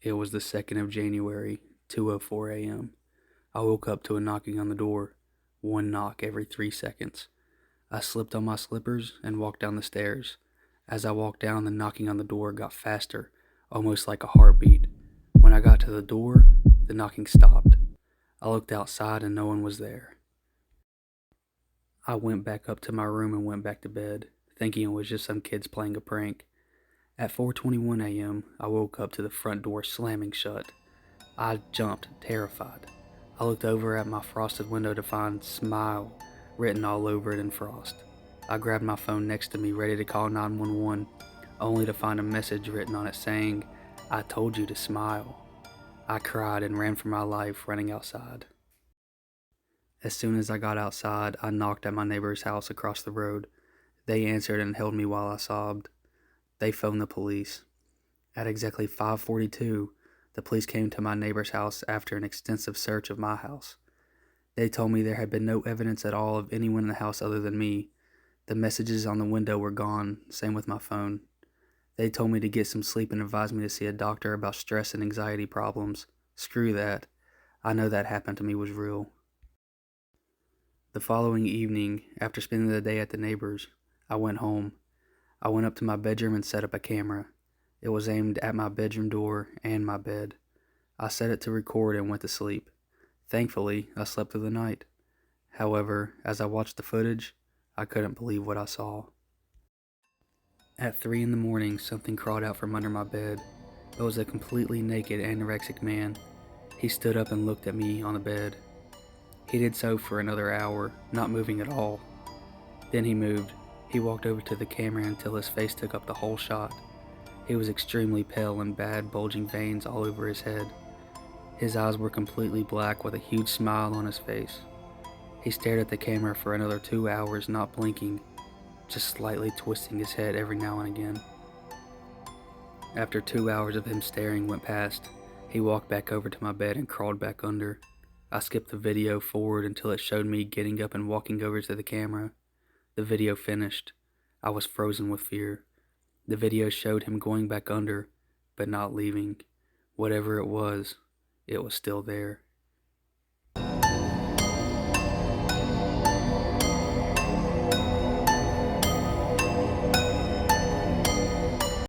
It was the 2nd of January, 2:04 a.m. I woke up to a knocking on the door, one knock every 3 seconds. I slipped on my slippers and walked down the stairs. As I walked down, the knocking on the door got faster, almost like a heartbeat. When I got to the door, the knocking stopped. I looked outside and no one was there. I went back up to my room and went back to bed, thinking it was just some kids playing a prank. At 4:21 a.m., I woke up to the front door slamming shut. I jumped, terrified. I looked over at my frosted window to find "Smile" written all over it in frost. I grabbed my phone next to me, ready to call 911, only to find a message written on it saying, "I told you to smile." I cried and ran for my life, running outside. As soon as I got outside, I knocked at my neighbor's house across the road. They answered and held me while I sobbed. They phoned the police. At exactly 5:42, the police came to my neighbor's house after an extensive search of my house. They told me there had been no evidence at all of anyone in the house other than me. The messages on the window were gone, same with my phone. They told me to get some sleep and advised me to see a doctor about stress and anxiety problems. Screw that. I know that happened to me was real. The following evening, after spending the day at the neighbor's, I went home. I went up to my bedroom and set up a camera. It was aimed at my bedroom door and my bed. I set it to record and went to sleep. Thankfully, I slept through the night. However, as I watched the footage, I couldn't believe what I saw. At 3 in the morning, something crawled out from under my bed. It was a completely naked anorexic man. He stood up and looked at me on the bed. He did so for another hour, not moving at all. Then he moved. He walked over to the camera until his face took up the whole shot. He was extremely pale and bad, bulging veins all over his head. His eyes were completely black with a huge smile on his face. He stared at the camera for another 2 hours, not blinking, just slightly twisting his head every now and again. After 2 hours of him staring went past, he walked back over to my bed and crawled back under. I skipped the video forward until it showed me getting up and walking over to the camera. The video finished. I was frozen with fear. The video showed him going back under, but not leaving. Whatever it was still there.